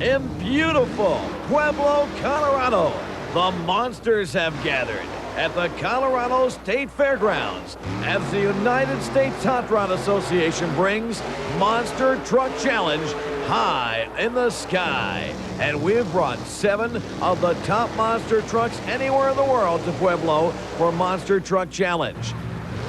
In beautiful Pueblo, Colorado, the monsters have gathered at the Colorado State Fairgrounds as the United States Hot Rod Association brings Monster Truck Challenge high in the sky. And we've brought 7 of the top monster trucks anywhere in the world to Pueblo for Monster Truck Challenge.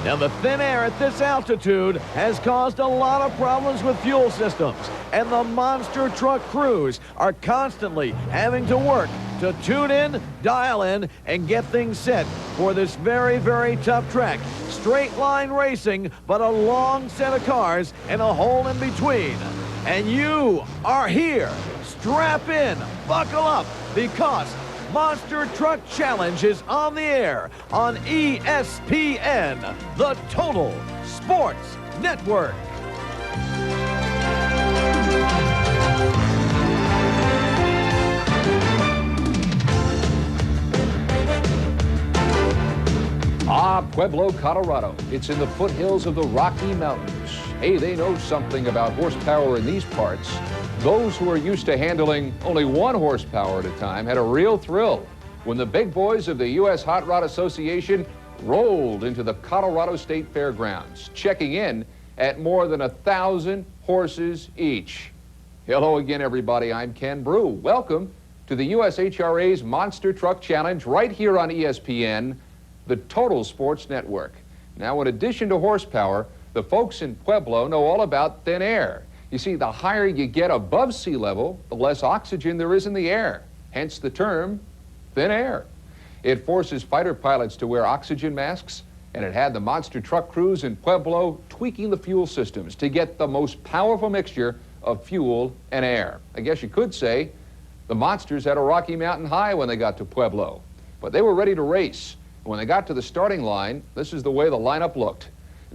Now, the thin air at this altitude has caused a lot of problems with fuel systems, and the monster truck crews are constantly having to work to tune in, dial in, and get things set for this very, very tough track. Straight line racing, but a long set of cars and a hole in between. And you are here. Strap in, buckle up, because Monster Truck Challenge is on the air on ESPN, the Total Sports Network. Pueblo, Colorado. It's in the foothills of the Rocky Mountains. Hey, they know something about horsepower in these parts. Those who are used to handling only 1 horsepower at a time had a real thrill when the big boys of the U.S. Hot Rod Association rolled into the Colorado State Fairgrounds, checking in at more than 1,000 horses each. Hello again, everybody. I'm Ken Broo. Welcome to the USHRA's Monster Truck Challenge right here on ESPN, the Total Sports Network. Now, in addition to horsepower, the folks in Pueblo know all about thin air. You see, the higher you get above sea level, the less oxygen there is in the air. Hence the term, thin air. It forces fighter pilots to wear oxygen masks, and it had the monster truck crews in Pueblo tweaking the fuel systems to get the most powerful mixture of fuel and air. I guess you could say the monsters had a Rocky Mountain high when they got to Pueblo, but they were ready to race. When they got to the starting line, this is the way the lineup looked.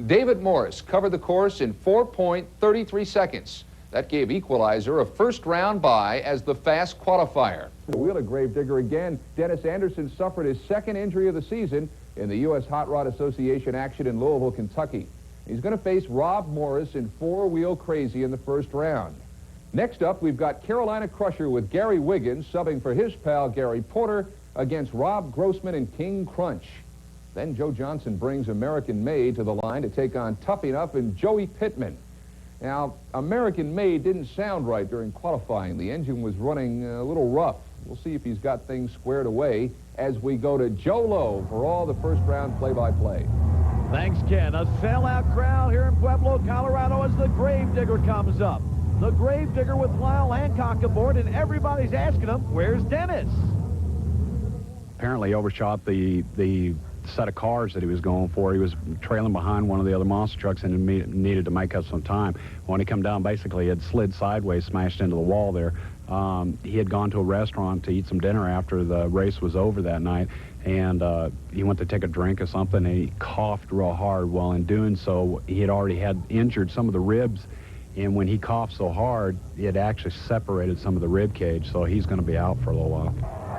David Morris covered the course in 4.33 seconds. That gave Equalizer a first-round bye as the fast qualifier. The wheel of Gravedigger again. Dennis Anderson suffered his 2nd injury of the season in the U.S. Hot Rod Association action in Louisville, Kentucky. He's going to face Rob Morris in 4-wheel crazy in the first round. Next up, we've got Carolina Crusher with Gary Wiggins subbing for his pal Gary Porter against Rob Grossman and King Crunch. Then Joe Johnson brings American Made to the line to take on Tuff-E-Nuff and Joey Pittman. Now, American Made didn't sound right during qualifying. The engine was running a little rough. We'll see if he's got things squared away as we go to Joe Lowe for all the first round play-by-play. Thanks, Ken. A sellout crowd here in Pueblo, Colorado as the Gravedigger comes up. The Gravedigger with Lyle Hancock aboard, and everybody's asking him, where's Dennis? Apparently overshot the set of cars that he was going for. He was trailing behind one of the other monster trucks and needed to make up some time. When he come down, basically, he had slid sideways, smashed into the wall there. He had gone to a restaurant to eat some dinner after the race was over that night, and he went to take a drink or something, and he coughed real hard. While in doing so, he had already had injured some of the ribs, and when he coughed so hard, it actually separated some of the rib cage, so he's going to be out for a little while.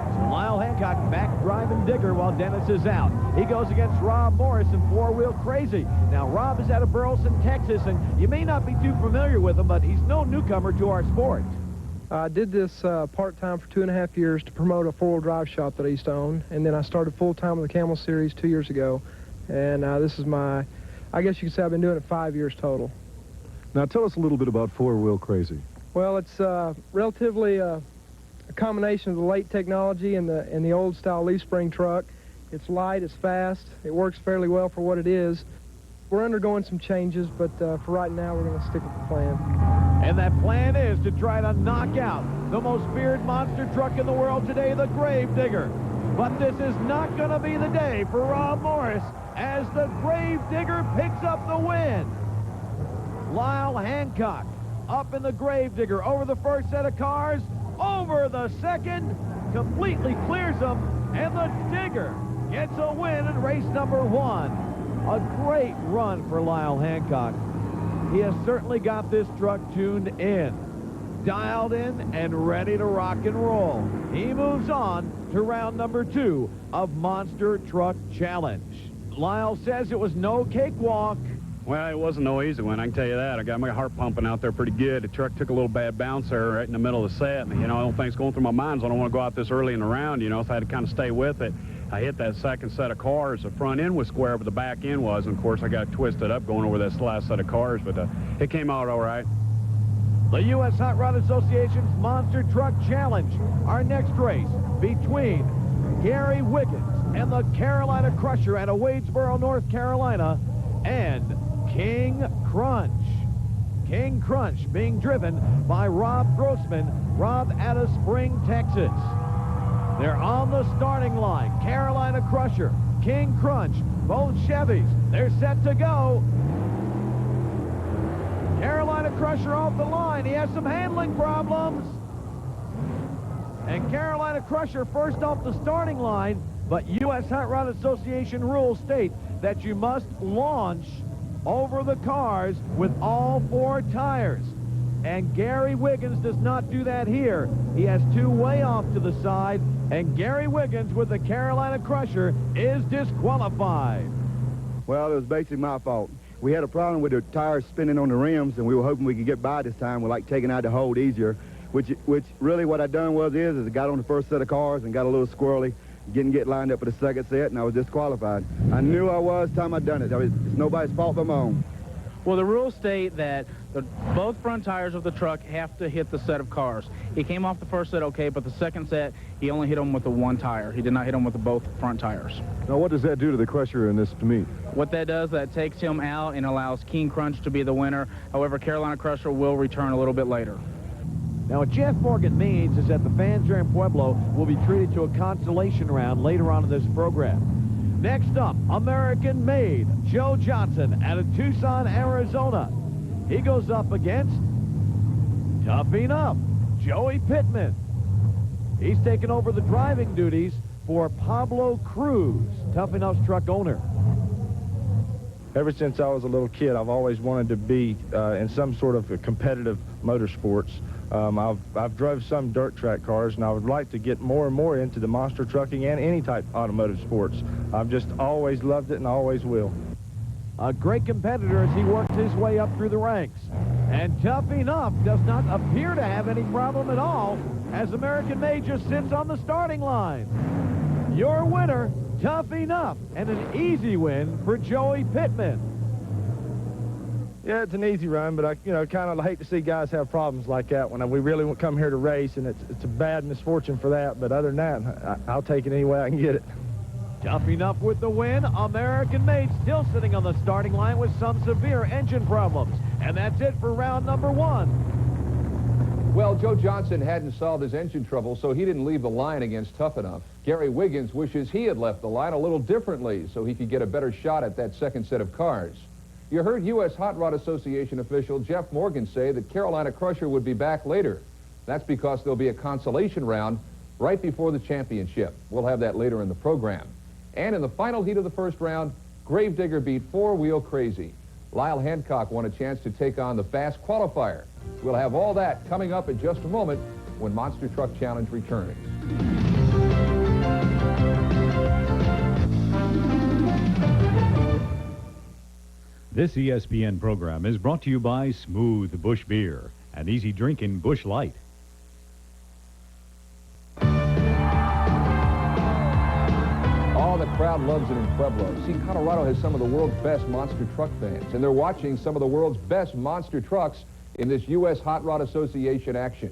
So Lyle Hancock back driving Digger while Dennis is out. He goes against Rob Morris in 4-wheel crazy. Now, Rob is out of Burleson, Texas, and you may not be too familiar with him, but he's no newcomer to our sport. I did this part-time for 2.5 years to promote a 4-wheel drive shop that I used to own, and then I started full-time with the Camel Series 2 years ago. And this is my, I guess you could say I've been doing it 5 years total. Now, tell us a little bit about 4-wheel crazy. Well, it's relatively a combination of the late technology and the old style leaf spring truck. It's light, it's fast, it works fairly well for what it is. We're undergoing some changes, but for right now we're going to stick with the plan. And that plan is to try to knock out the most feared monster truck in the world today, the Gravedigger. But this is not going to be the day for Rob Morris as the Gravedigger picks up the win. Lyle Hancock up in the Gravedigger over the first set of cars, over the second, completely clears them, and the Digger gets a win in race number 1. A great run for Lyle Hancock. He has certainly got this truck tuned in, dialed in, and ready to rock and roll. He moves on to round number 2 of Monster Truck Challenge. Lyle says it was no cakewalk. Well, it wasn't no easy one, I can tell you that. I got my heart pumping out there pretty good. The truck took a little bad bounce there right in the middle of the set. And, you know, I don't think it's going through my mind, so I don't want to go out this early in the round, you know, so I had to kind of stay with it. I hit that second set of cars. The front end was square, but the back end was. And, of course, I got twisted up going over this last set of cars, but it came out all right. The U.S. Hot Rod Association's Monster Truck Challenge. Our next race between Gary Wiggins and the Carolina Crusher out of Wadesboro, North Carolina, and King Crunch. King Crunch being driven by Rob Grossman. Rob out of Spring, Texas. They're on the starting line. Carolina Crusher, King Crunch, both Chevys. They're set to go. Carolina Crusher off the line. He has some handling problems. And Carolina Crusher first off the starting line, but U.S. Hot Rod Association rules state that you must launch over the cars with all 4 tires. And Gary Wiggins does not do that here. He has 2 way off to the side, and Gary Wiggins with the Carolina Crusher is disqualified. Well, it was basically my fault. We had a problem with the tires spinning on the rims, and we were hoping we could get by this time. We like taking out the hold easier, which really what I done is I got on the first set of cars and got a little squirrely, didn't get lined up for the second set, and I was disqualified. I knew I was time I done it. It's nobody's fault but my own. Well, the rules state that both front tires of the truck have to hit the set of cars. He came off the first set okay, but the second set, he only hit them with the 1 tire. He did not hit them with both front tires. Now, what does that do to the Crusher in this to meet? What that does, that takes him out and allows King Crunch to be the winner. However, Carolina Crusher will return a little bit later. Now, what Jeff Morgan means is that the fans here in Pueblo will be treated to a consolation round later on in this program. Next up, American-made Joe Johnson out of Tucson, Arizona. He goes up against Tuff-E-Nuff, Joey Pittman. He's taken over the driving duties for Pablo Cruz, Tuff-E-Nuff's truck owner. Ever since I was a little kid, I've always wanted to be in some sort of competitive motorsports. I've drove some dirt track cars, and I would like to get more and more into the monster trucking and any type of automotive sports. I've just always loved it and always will. A great competitor as he works his way up through the ranks. And Tuff-E-Nuff does not appear to have any problem at all as American-made just sits on the starting line. Your winner, Tuff-E-Nuff, and an easy win for Joey Pittman. Yeah, it's an easy run, but I, kind of hate to see guys have problems like that when we really come here to race, and it's a bad misfortune for that. But other than that, I'll take it any way I can get it. Tuff-E-Nuff with the win. American-made still sitting on the starting line with some severe engine problems. And that's it for round number 1. Well, Joe Johnson hadn't solved his engine trouble, so he didn't leave the line against Tuff-E-Nuff. Gary Wiggins wishes he had left the line a little differently so he could get a better shot at that second set of cars. You heard U.S. Hot Rod Association official Jeff Morgan say that Carolina Crusher would be back later. That's because there'll be a consolation round right before the championship. We'll have that later in the program. And in the final heat of the first round, Gravedigger beat 4-Wheel Crazy. Lyle Hancock won a chance to take on the fast qualifier. We'll have all that coming up in just a moment when Monster Truck Challenge returns. This ESPN program is brought to you by Smooth Bush Beer and easy drinking Bush Light. Oh, the crowd loves it in Pueblo. See, Colorado has some of the world's best monster truck fans, and they're watching some of the world's best monster trucks in this U.S. Hot Rod Association action.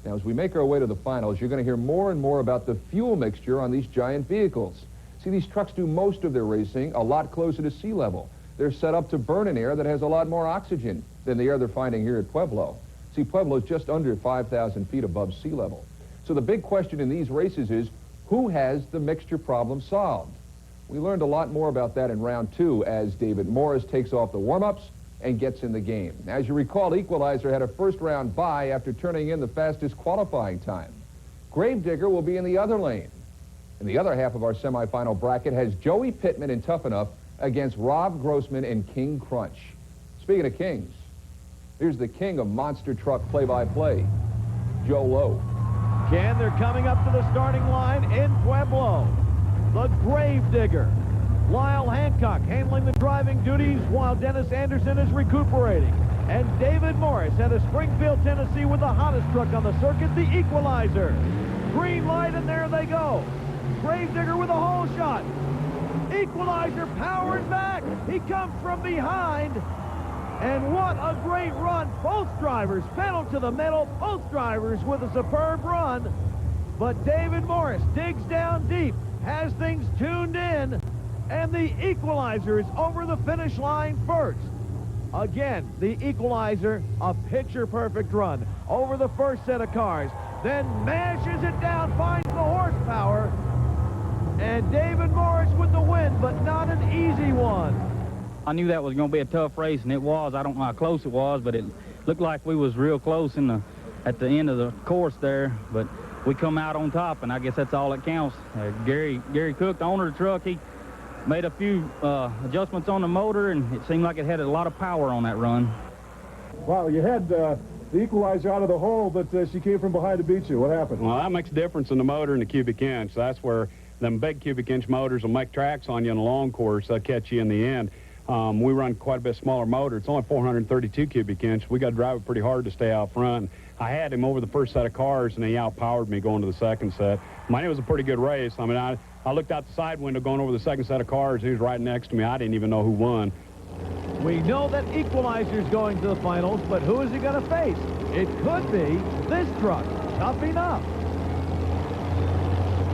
Now, as we make our way to the finals, you're going to hear more and more about the fuel mixture on these giant vehicles. See, these trucks do most of their racing a lot closer to sea level. They're set up to burn an air that has a lot more oxygen than the air they're finding here at Pueblo. See, Pueblo is just under 5,000 feet above sea level. So the big question in these races is, who has the mixture problem solved? We learned a lot more about that in round 2 as David Morris takes off the warm-ups and gets in the game. As you recall, Equalizer had a first-round bye after turning in the fastest qualifying time. Gravedigger will be in the other lane. And the other half of our semifinal bracket has Joey Pittman and Tuff-E-Nuff against Rob Grossman and King Crunch. Speaking of kings, here's the king of monster truck play-by-play, Joe Lowe. Ken, they're coming up to the starting line in Pueblo. The Gravedigger, Lyle Hancock handling the driving duties while Dennis Anderson is recuperating. And David Morris out of Springfield, Tennessee with the hottest truck on the circuit, the Equalizer. Green light, and there they go. Gravedigger with a hole shot. Equalizer powered back. He comes from behind. And what a great run. Both drivers pedal to the metal. Both drivers with a superb run. But David Morris digs down deep, has things tuned in, and the Equalizer is over the finish line first. Again, the Equalizer, a picture-perfect run over the first set of cars, then mashes it down, finds the horsepower, and David Morris with the win, but not an easy one. I knew that was going to be a tough race, and it was. I don't know how close it was, but it looked like we was real close at the end of the course there, but we come out on top, and I guess that's all that counts. Gary Cook, the owner of the truck, he made a few adjustments on the motor, and it seemed like it had a lot of power on that run. Wow, you had the Equalizer out of the hole, but she came from behind to beat you. What happened? Well, that makes a difference in the motor and the cubic inch. That's where them big cubic inch motors will make tracks on you in a long course. They'll catch you in the end. We run quite a bit smaller motor. It's only 432 cubic inch. We got to drive it pretty hard to stay out front. I had him over the first set of cars, and he outpowered me going to the second set. It was a pretty good race. I mean, I looked out the side window going over the second set of cars. He was right next to me. I didn't even know who won. We know that Equalizer's going to the finals, but who is he going to face? It could be this truck, Tuff-E-Nuff.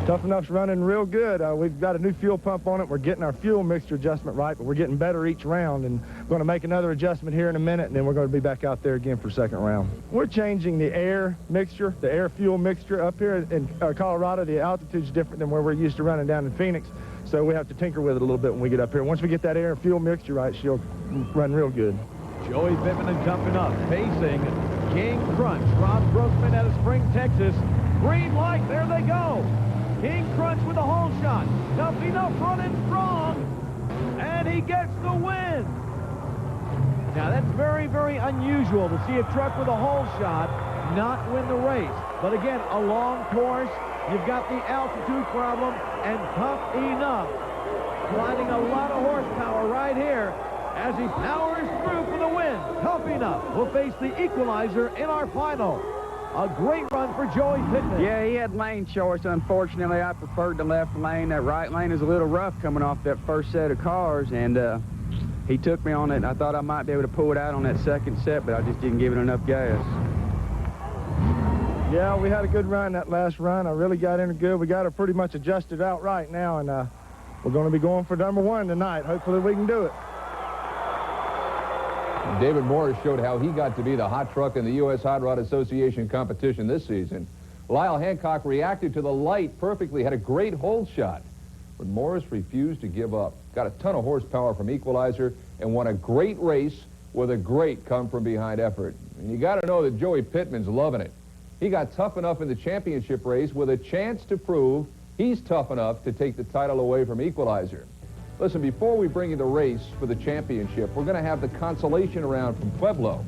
Tuff-E-Nuff's running real good. We've got a new fuel pump on it. We're getting our fuel mixture adjustment right, but we're getting better each round, and we're going to make another adjustment here in a minute, and then we're going to be back out there again for second round. We're changing the air mixture, the air-fuel mixture up here in Colorado. The altitude's different than where we're used to running down in Phoenix, so we have to tinker with it a little bit when we get up here. Once we get that air and fuel mixture right, she'll run real good. Joey Pittman and Tuff-E-Nuff facing King Crunch. Rob Grossman out of Spring, Texas. Green light, there they go. King Crunch with a hole shot. Tuff-E-Nuff running strong, and he gets the win. Now, that's very, very unusual to see a truck with a hole shot not win the race. But again, a long course, you've got the altitude problem, and Tuff-E-Nuff providing a lot of horsepower right here as he powers through for the win. Tuff-E-Nuff will face the Equalizer in our final. A great run for Joey Pittman. Yeah, he had lane choice. Unfortunately, I preferred the left lane. That right lane is a little rough coming off that first set of cars, and he took me on it, and I thought I might be able to pull it out on that second set, but I just didn't give it enough gas. Yeah, we had a good run that last run. I really got in it good. We got her pretty much adjusted out right now, and we're going to be going for number one tonight. Hopefully we can do it. David Morris showed how he got to be the hot truck in the U.S. Hot Rod Association competition this season. Lyle Hancock reacted to the light perfectly, had a great hole shot. But Morris refused to give up. Got a ton of horsepower from Equalizer and won a great race with a great come-from-behind effort. And you got to know that Joey Pittman's loving it. He got tough enough in the championship race with a chance to prove he's tough enough to take the title away from Equalizer. Listen, before we bring you the race for the championship, we're going to have the consolation round from Pueblo.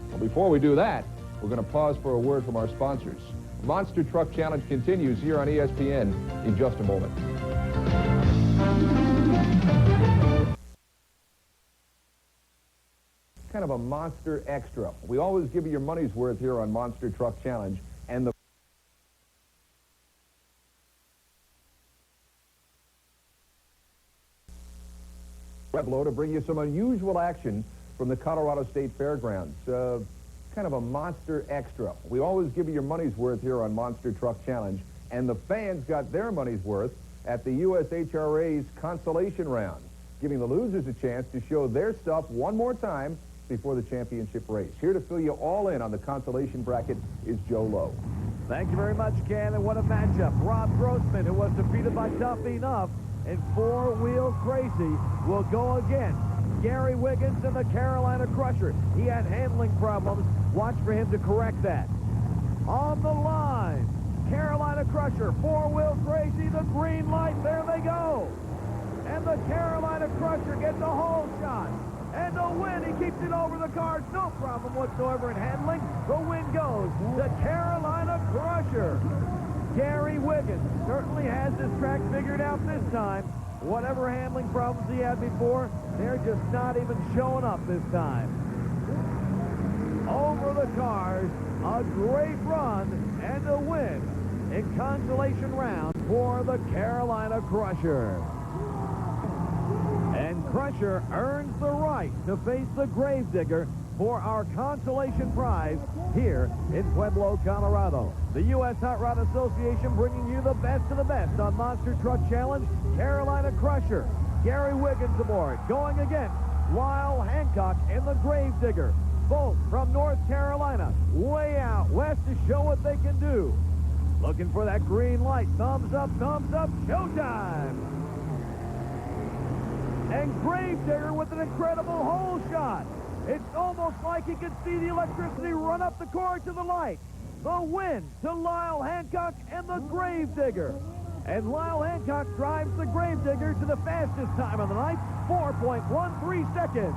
But before we do that, we're going to pause for a word from our sponsors. Monster Truck Challenge continues here on ESPN in just a moment. Kind of a monster extra. We always give you your money's worth here on Monster Truck Challenge, and the Pueblo to bring you some unusual action from the Colorado State Fairgrounds. Kind of a monster extra. We always give you your money's worth here on Monster Truck Challenge, and the fans got their money's worth at the USHRA's Consolation round, giving the losers a chance to show their stuff one more time before the championship race. Here to fill you all in on the consolation bracket is Joe Lowe. Thank you very much, Ken, and what a matchup. Rob Grossman, who was defeated by Tuff-E-Nuff, and Four Wheel Crazy will go against Gary Wiggins and the Carolina Crusher. He had handling problems. Watch for him to correct that. On the line, Carolina Crusher, Four Wheel Crazy, the green light, there they go. And the Carolina Crusher gets a hole shot. And the win, he keeps it over the cars, no problem whatsoever in handling. The win goes to Carolina Crusher. Gary Wiggins certainly has this track figured out this time. Whatever handling problems he had before, they're just not even showing up this time. Over the cars, a great run and a win in consolation round for the Carolina Crusher. And Crusher earns the right to face the Gravedigger for our consolation prize here in Pueblo, Colorado. The U.S. Hot Rod Association bringing you the best of the best on Monster Truck Challenge, Carolina Crusher. Gary Wiggins aboard, going against Lyle Hancock and the Gravedigger, both from North Carolina, way out west to show what they can do. Looking for that green light. Thumbs up, showtime. And Gravedigger with an incredible hole shot. It's almost like he could see the electricity run up the cord to the light. The win to Lyle Hancock and the Gravedigger. And Lyle Hancock drives the Gravedigger to the fastest time of the night, 4.13 seconds.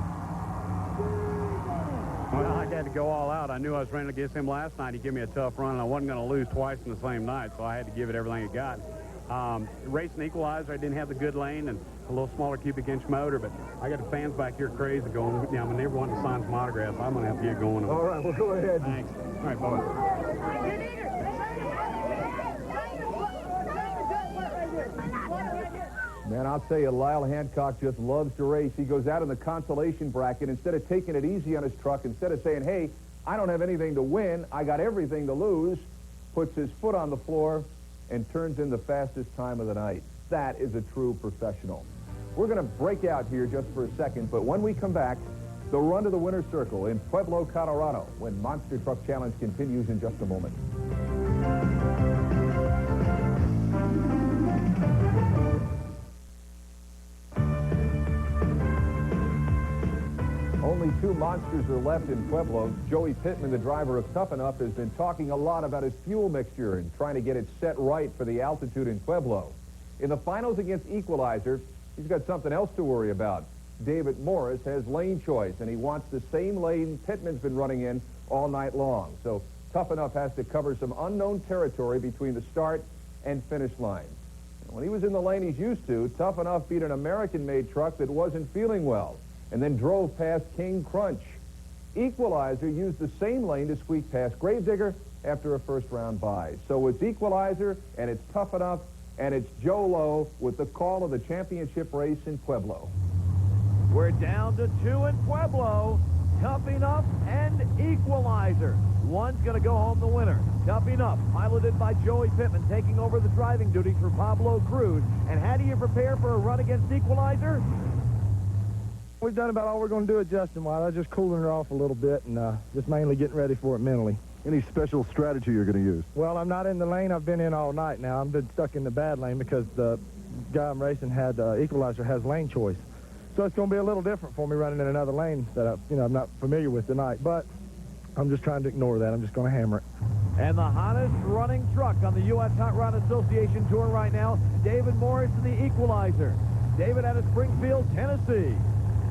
Well, I had to go all out. I knew I was running against him last night. He gave me a tough run, and I wasn't going to lose twice in the same night, so I had to give it everything it got. Racing equalizer, I didn't have the good lane and a little smaller cubic inch motor, but I got the fans back here crazy going. Now, I'm never wanting to sign some autographs. I'm going to have to get going. All right, well, go ahead. Thanks. All right, boys. Man, I'll tell you, Lyle Hancock just loves to race. He goes out in the consolation bracket. Instead of taking it easy on his truck, instead of saying, hey, I don't have anything to win, I got everything to lose, puts his foot on the floor and turns in the fastest time of the night. That is a true professional. We're going to break out here just for a second, but when we come back, the run to the winner's circle in Pueblo, Colorado, when Monster Truck Challenge continues in just a moment. Only two monsters are left in Pueblo. Joey Pittman, the driver of Tuff-E-Nuff, has been talking a lot about his fuel mixture and trying to get it set right for the altitude in Pueblo. In the finals against Equalizer, he's got something else to worry about. David Morris has lane choice, and he wants the same lane Pittman's been running in all night long. So Tuff-E-Nuff has to cover some unknown territory between the start and finish line. When he was in the lane he's used to, Tuff-E-Nuff beat an American-made truck that wasn't feeling well, and then drove past King Crunch. Equalizer used the same lane to squeak past Gravedigger after a first-round bye. So it's Equalizer, and it's Tuff-E-Nuff, and it's Joe Lowe with the call of the championship race in Pueblo. We're down to two in Pueblo, Tuff-E-Nuff and Equalizer. One's going to go home the winner. Tuff-E-Nuff, piloted by Joey Pittman, taking over the driving duties for Pablo Cruz. And how do you prepare for a run against Equalizer? We've done about all we're going to do adjusting-wise. I was just cooling her off a little bit and just mainly getting ready for it mentally. Any special strategy you're going to use? Well, I'm not in the lane I've been in all night now. I've been stuck in the bad lane because the guy I'm racing had Equalizer has lane choice. So it's going to be a little different for me running in another lane that I'm not familiar with tonight. But I'm just trying to ignore that. I'm just going to hammer it. And the hottest running truck on the U.S. Hot Rod Association Tour right now, David Morris in the Equalizer. David out of Springfield, Tennessee.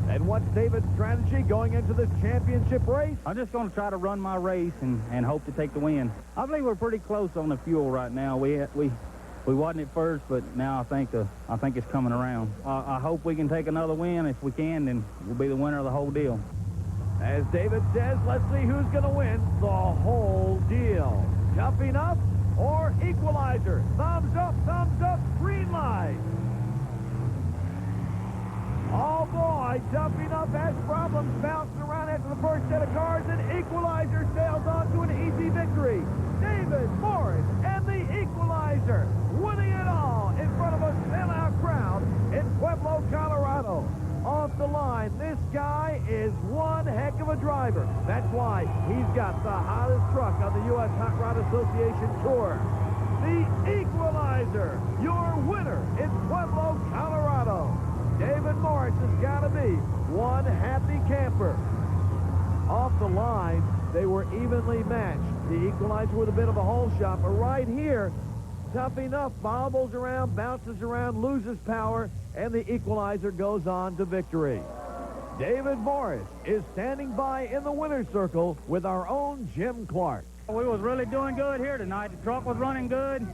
And what's David's strategy going into this championship race? I'm just going to try to run my race and hope to take the win. I believe we're pretty close on the fuel right now. We wasn't at first, but now I think it's coming around. I hope we can take another win. If we can, then we'll be the winner of the whole deal. As David says, let's see who's going to win the whole deal. Tuff-E-Nuff or Equalizer? Thumbs up, green light. Oh boy, Tuff-E-Nuff has problems bouncing around after the first set of cars, and Equalizer sails on to an easy victory. David Morris and the Equalizer winning it all in front of a sellout crowd in Pueblo, Colorado. Off the line, this guy is one heck of a driver. That's why he's got the hottest truck on the U.S. Hot Rod Association Tour. The Equalizer, your winner in Pueblo, Colorado. David Morris has got to be one happy camper. Off the line, they were evenly matched. The Equalizer with a bit of a hole shot, but right here, Tuff-E-Nuff bobbles around, bounces around, loses power, and the Equalizer goes on to victory. David Morris is standing by in the winner's circle with our own Jim Clark. We was really doing good here tonight. The truck was running good.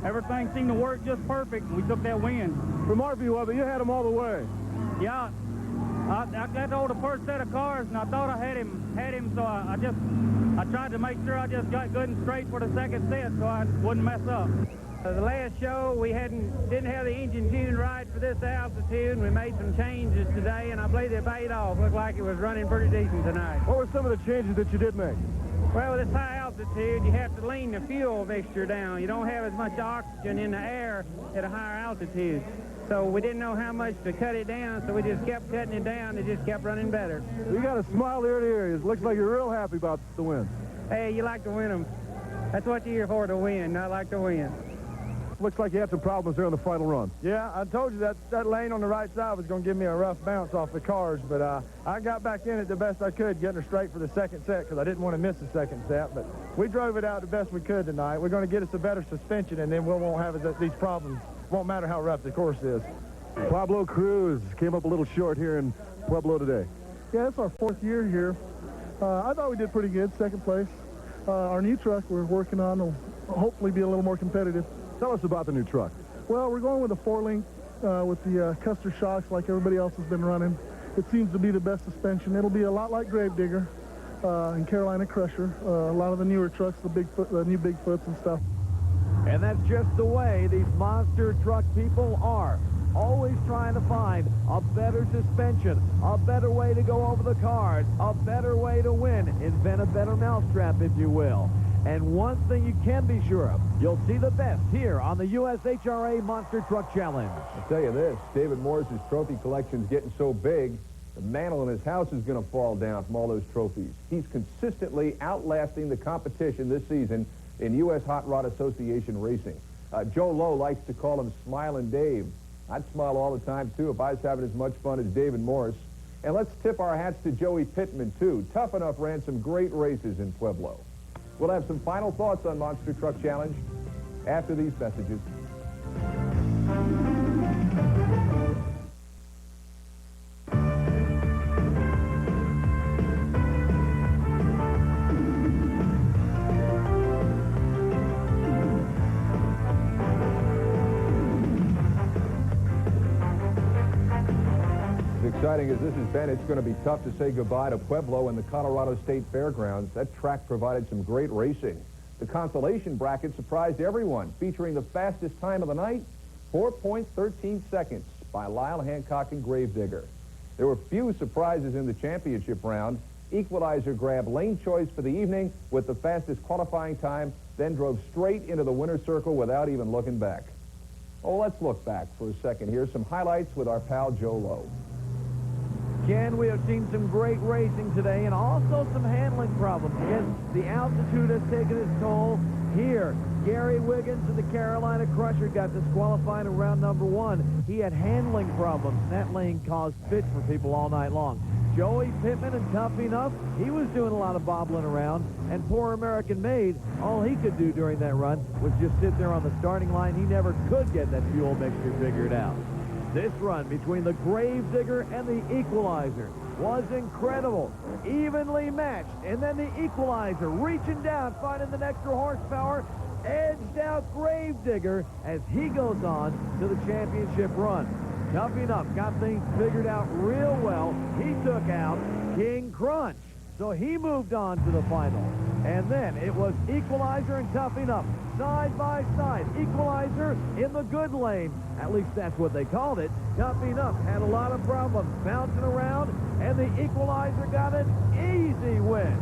everything seemed to work just perfect, and we took that win. From our view of it, you had him all the way. Yeah, I got hold of the first set of cars, and I thought I had him, so I tried to make sure I just got good and straight for the second set so I wouldn't mess up. The last show, we didn't have the engine tuned right for this altitude, and we made some changes today, and I believe they paid off. Looked like it was running pretty decent tonight. What were some of the changes that you did make? Well, with this high altitude, you have to lean the fuel mixture down. You don't have as much oxygen in the air at a higher altitude. So we didn't know how much to cut it down, so we just kept cutting it down. It just kept running better. You got a smile ear to ear. It looks like you're real happy about the win. Hey, you like to win them. That's what you're here for, to win, not like to win. Looks like you had some problems there on the final run. Yeah, I told you that lane on the right side was going to give me a rough bounce off the cars, but I got back in it the best I could, getting her straight for the second set because I didn't want to miss the second set, but we drove it out the best we could tonight. We're going to get us a better suspension, and then we won't have these problems. Won't matter how rough the course is. Pablo Cruz came up a little short here in Pueblo today. Yeah, it's our 4th year here. I thought we did pretty good, second place. Our new truck we're working on will hopefully be a little more competitive. Tell us about the new truck. Well, we're going with a 4-link with the Custer shocks like everybody else has been running. It seems to be the best suspension. It'll be a lot like Gravedigger and Carolina Crusher. A lot of the newer trucks, the new Bigfoots and stuff. And that's just the way these monster truck people are. Always trying to find a better suspension, a better way to go over the cars, a better way to win. Invent a better mousetrap, if you will. And one thing you can be sure of, you'll see the best here on the USHRA Monster Truck Challenge. I'll tell you this, David Morris's trophy collection's getting so big, the mantle in his house is going to fall down from all those trophies. He's consistently outlasting the competition this season in U.S. Hot Rod Association racing. Joe Lowe likes to call him Smiling Dave. I'd smile all the time, too, if I was having as much fun as David Morris. And let's tip our hats to Joey Pittman, too. Tuff-E-Nuff ran some great races in Pueblo. We'll have some final thoughts on Monster Truck Challenge after these messages. Exciting as this has been, it's going to be tough to say goodbye to Pueblo and the Colorado State Fairgrounds. That track provided some great racing. The Consolation bracket surprised everyone, featuring the fastest time of the night, 4.13 seconds by Lyle Hancock and Gravedigger. There were few surprises in the championship round. Equalizer grabbed lane choice for the evening with the fastest qualifying time, then drove straight into the winner's circle without even looking back. Oh, let's look back for a second here. Some highlights with our pal Joe Lowe. Ken, we have seen some great racing today and also some handling problems. Again, the altitude has taken its toll here. Gary Wiggins of the Carolina Crusher got disqualified in round number 1. He had handling problems. That lane caused fits for people all night long. Joey Pittman and Tuff-E-Nuff, he was doing a lot of bobbling around. And poor American Made, all he could do during that run was just sit there on the starting line. He never could get that fuel mixture figured out. This run between the Gravedigger and the Equalizer was incredible, evenly matched, and then the Equalizer reaching down, finding the extra horsepower, edged out Gravedigger as he goes on to the championship run. Tuff-E-Nuff got things figured out real well. He took out King Crunch, so he moved on to the final. And then it was Equalizer and Tuff-E-Nuff side by side. Equalizer in the good lane. At least that's what they called it. Tuff-E-Nuff had a lot of problems bouncing around, and the Equalizer got an easy win.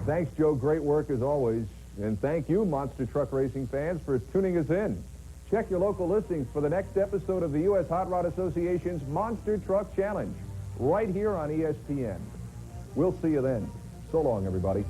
Thanks, Joe. Great work as always. And thank you, Monster Truck Racing fans, for tuning us in. Check your local listings for the next episode of the U.S. Hot Rod Association's Monster Truck Challenge, right here on ESPN. We'll see you then. So long, everybody.